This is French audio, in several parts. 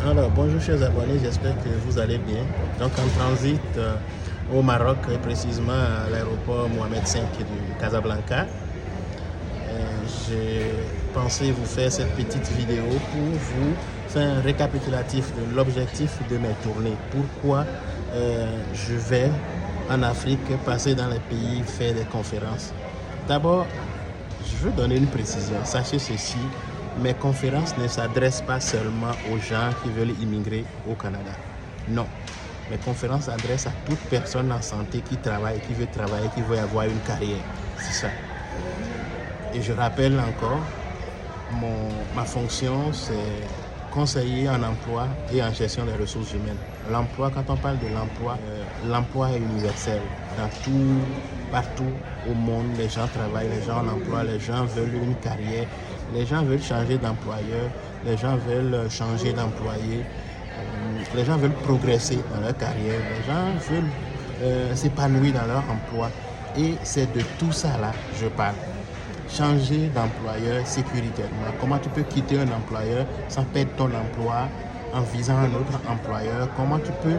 Alors, bonjour chers abonnés, j'espère que vous allez bien. Donc en transit au Maroc, et précisément à l'aéroport Mohamed V du Casablanca, j'ai pensé vous faire cette petite vidéo pour vous faire un récapitulatif de l'objectif de mes tournées. Pourquoi je vais en Afrique, passer dans les pays, faire des conférences. D'abord, je veux donner une précision. Sachez ceci, mes conférences ne s'adressent pas seulement aux gens qui veulent immigrer au Canada. Non. Mes conférences s'adressent à toute personne en santé qui travaille, qui veut avoir une carrière. C'est ça. Et je rappelle encore, ma fonction, c'est conseiller en emploi et en gestion des ressources humaines. L'emploi, quand on parle de l'emploi, l'emploi est universel. Partout au monde, les gens travaillent, les gens en emploi, les gens veulent une carrière, les gens veulent changer d'employeur, les gens veulent changer d'employé, les gens veulent progresser dans leur carrière, les gens veulent s'épanouir dans leur emploi. Et c'est de tout ça là je parle. Changer d'employeur sécuritairement. Comment tu peux quitter un employeur sans perdre ton emploi en visant un autre employeur? Comment tu peux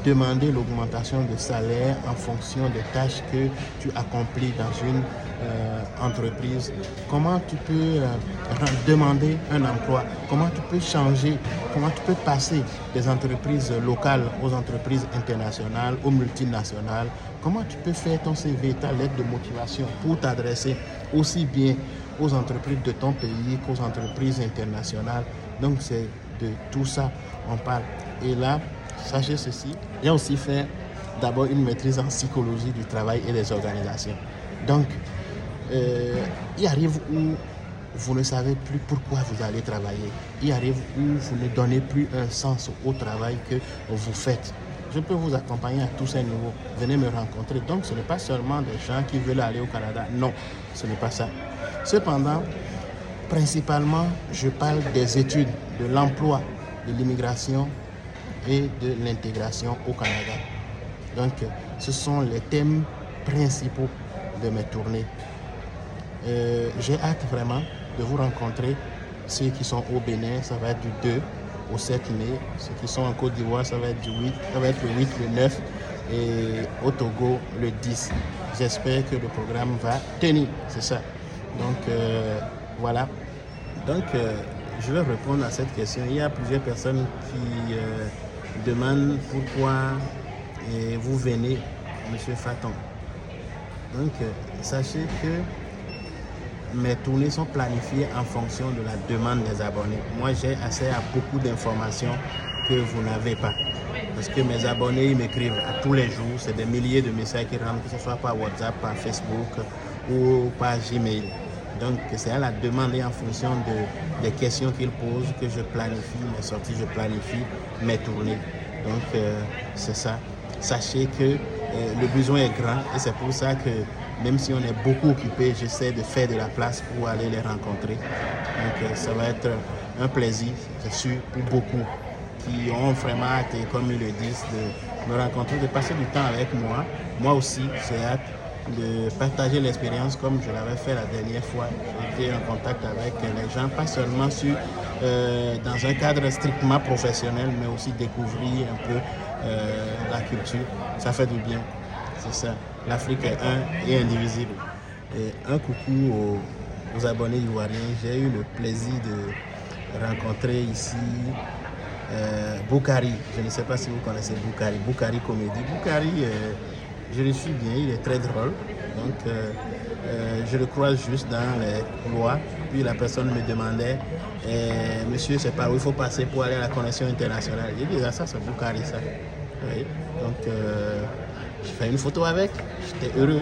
demander l'augmentation de salaire en fonction des tâches que tu accomplis dans une entreprise? Comment tu peux demander un emploi? Comment tu peux changer? Comment tu peux passer des entreprises locales aux entreprises internationales, aux multinationales? Comment tu peux faire ton CV, ta lettre de motivation pour t'adresser aussi bien aux entreprises de ton pays qu'aux entreprises internationales? Donc c'est de tout ça on parle. Et là, sachez ceci, j'ai aussi fait d'abord une maîtrise en psychologie du travail et des organisations. Donc, il arrive où vous ne savez plus pourquoi vous allez travailler. Il arrive où vous ne donnez plus un sens au travail que vous faites. Je peux vous accompagner à tous ces niveaux. Venez me rencontrer. Donc, ce n'est pas seulement des gens qui veulent aller au Canada. Non, ce n'est pas ça. Cependant, principalement, je parle des études, de l'emploi, de l'immigration et de l'intégration au Canada. Donc, ce sont les thèmes principaux de mes tournées. J'ai hâte vraiment de vous rencontrer. Ceux qui sont au Bénin, ça va être du 2 au 7 mai. Ceux qui sont en Côte d'Ivoire, ça va être le 8, le 9 et au Togo le 10. J'espère que le programme va tenir, c'est ça. Donc voilà. Donc je vais répondre à cette question. Il y a plusieurs personnes qui demandent pourquoi vous venez, Monsieur Faton. Donc sachez que mes tournées sont planifiées en fonction de la demande des abonnés. Moi, j'ai accès à beaucoup d'informations que vous n'avez pas. Parce que mes abonnés, ils m'écrivent à tous les jours. C'est des milliers de messages qui rentrent, que ce soit par WhatsApp, par Facebook ou par Gmail. Donc, c'est à la demande et en fonction des questions qu'ils posent que je planifie mes sorties, je planifie mes tournées. Donc, c'est ça. Sachez que le besoin est grand et c'est pour ça que même si on est beaucoup occupé, j'essaie de faire de la place pour aller les rencontrer. Donc ça va être un plaisir, c'est sûr, pour beaucoup qui ont vraiment hâte, comme ils le disent, de me rencontrer, de passer du temps avec moi. Moi aussi, j'ai hâte de partager l'expérience comme je l'avais fait la dernière fois. J'ai été en contact avec les gens, pas seulement dans un cadre strictement professionnel, mais aussi découvrir un peu la culture. Ça fait du bien, c'est ça. L'Afrique est un et indivisible. Et un coucou aux abonnés ivoiriens. J'ai eu le plaisir de rencontrer ici Boukari. Je ne sais pas si vous connaissez Boukari. Boukari Comédie. Boukari, je le suis bien, il est très drôle. Donc, je le croise juste dans les couloirs. Puis la personne me demandait, monsieur, c'est par où il faut passer pour aller à la connexion internationale. J'ai dit, ça, c'est Boukari, ça. Oui. Donc, j'ai fait une photo avec. J'étais heureux.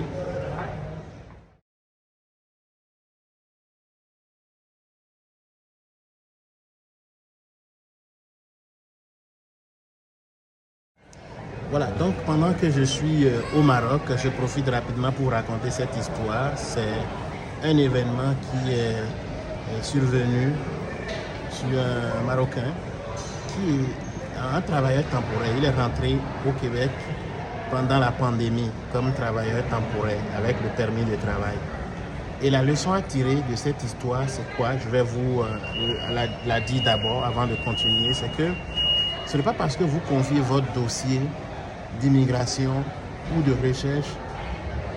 Voilà, donc pendant que je suis au Maroc, je profite rapidement pour raconter cette histoire. C'est un événement qui est survenu sur un Marocain qui est un travailleur temporaire. Il est rentré au Québec pendant la pandémie comme travailleur temporaire avec le permis de travail. Et la leçon à tirer de cette histoire, c'est quoi? Je vais vous la dire d'abord avant de continuer. C'est que Ce n'est pas parce que vous confiez votre dossier d'immigration ou de recherche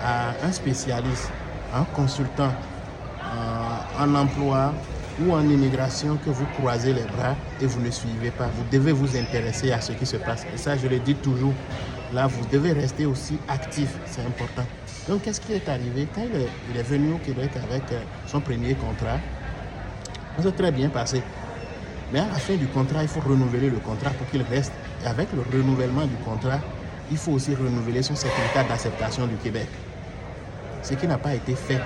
à un spécialiste, un consultant en emploi ou en immigration que vous croisez les bras et vous ne suivez pas. Vous devez vous intéresser à ce qui se passe. Et ça, je le dis toujours. Là, vous devez rester aussi actif. C'est important. Donc, qu'est-ce qui est arrivé? Quand il est venu au Québec avec son premier contrat, ça s'est très bien passé. Mais à la fin du contrat, il faut renouveler le contrat pour qu'il reste. Et avec le renouvellement du contrat, il faut aussi renouveler son certificat d'acceptation du Québec. Ce qui n'a pas été fait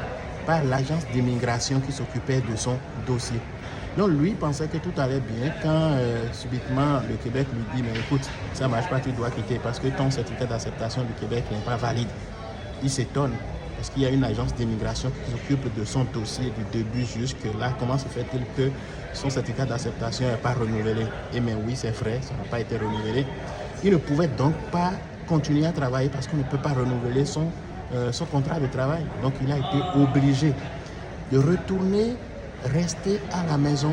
par l'agence d'immigration qui s'occupait de son dossier. Donc lui pensait que tout allait bien quand subitement le Québec lui dit mais écoute, ça ne marche pas, tu dois quitter parce que ton certificat d'acceptation du Québec n'est pas valide. Il s'étonne parce qu'il y a une agence d'immigration qui s'occupe de son dossier du début jusque-là. Comment se fait-il que son certificat d'acceptation n'est pas renouvelé? Eh bien oui, c'est vrai, ça n'a pas été renouvelé. Il ne pouvait donc pas continuer à travailler parce qu'on ne peut pas renouveler son contrat de travail. Donc il a été obligé de retourner, rester à la maison,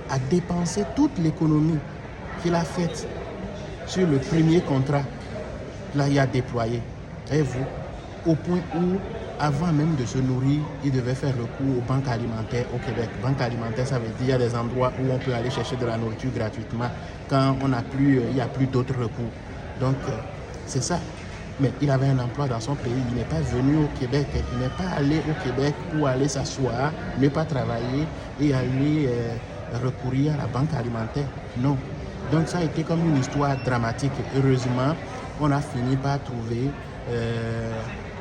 à dépenser toute l'économie qu'il a faite sur le premier contrat. Là, il a déployé. Et vous, au point où, avant même de se nourrir, il devait faire recours aux banques alimentaires au Québec. Banque alimentaire, ça veut dire qu'il y a des endroits où on peut aller chercher de la nourriture gratuitement quand on n'a plus, il n'y a plus d'autres recours. Donc, c'est ça. Mais il avait un emploi dans son pays, il n'est pas venu au Québec, il n'est pas allé au Québec pour aller s'asseoir, ne pas travailler et aller recourir à la banque alimentaire. Non. Donc ça a été comme une histoire dramatique. Heureusement, on a fini par trouver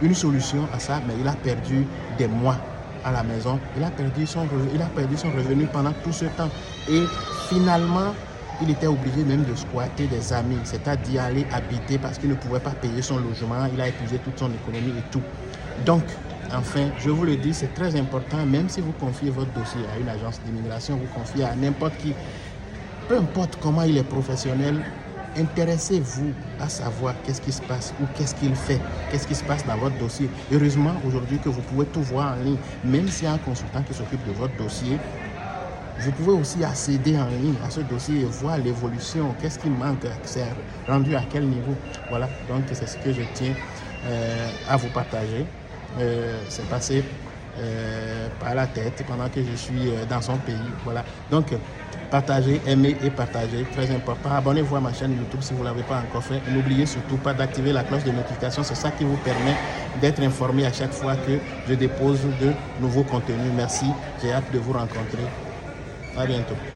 une solution à ça, mais il a perdu des mois à la maison. Il a perdu son revenu pendant tout ce temps. Et finalement, il était obligé même de squatter des amis, c'est-à-dire aller habiter parce qu'il ne pouvait pas payer son logement. Il a épuisé toute son économie et tout. Donc, enfin, je vous le dis, c'est très important, même si vous confiez votre dossier à une agence d'immigration, vous confiez à n'importe qui, peu importe comment il est professionnel, intéressez-vous à savoir qu'est-ce qui se passe ou qu'est-ce qu'il fait, qu'est-ce qui se passe dans votre dossier. Heureusement, aujourd'hui, que vous pouvez tout voir en ligne, même s'il y a un consultant qui s'occupe de votre dossier, vous pouvez aussi accéder en ligne à ce dossier et voir l'évolution, qu'est-ce qui manque, c'est rendu à quel niveau. Voilà, donc c'est ce que je tiens à vous partager. C'est passé par la tête pendant que je suis dans son pays. Voilà, donc partagez, aimez et partagez, très important. Abonnez-vous à ma chaîne YouTube si vous ne l'avez pas encore fait. N'oubliez surtout pas d'activer la cloche de notification, c'est ça qui vous permet d'être informé à chaque fois que je dépose de nouveaux contenus. Merci, j'ai hâte de vous rencontrer. À bientôt.